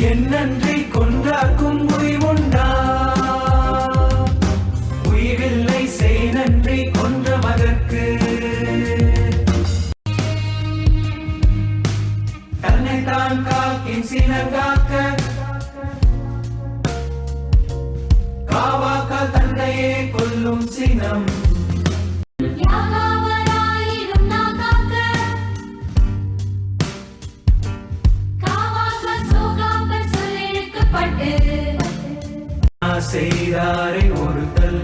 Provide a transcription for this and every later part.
என்னன்றி கொன்றார்க்கும் உய்வுண்டா உய்வில்லை செய் நன்றி கொன்ற மகற்கு தன்னைத்தான் காக்கின் சினர் காக்க காவாக்கால் தன்னையே கொல்லும் சினம் செய்தாரை ஒருத்தல்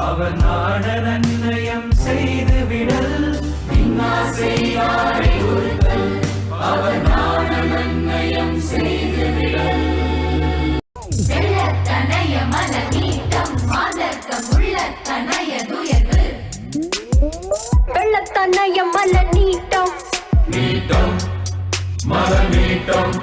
அவர் நாட நன்னயம் செய்து விடல் செய்தாரை ஒருத்தல் அவர் நாட நன்னயம் செய்து விடல் வெள்ளத்தனைய மன நீட்டம் மாதர்க்கம் உள்ளத்தனைய துயர்வு வெள்ளத்தனைய மல நீட்டம் நீட்டம் மல நீட்டம்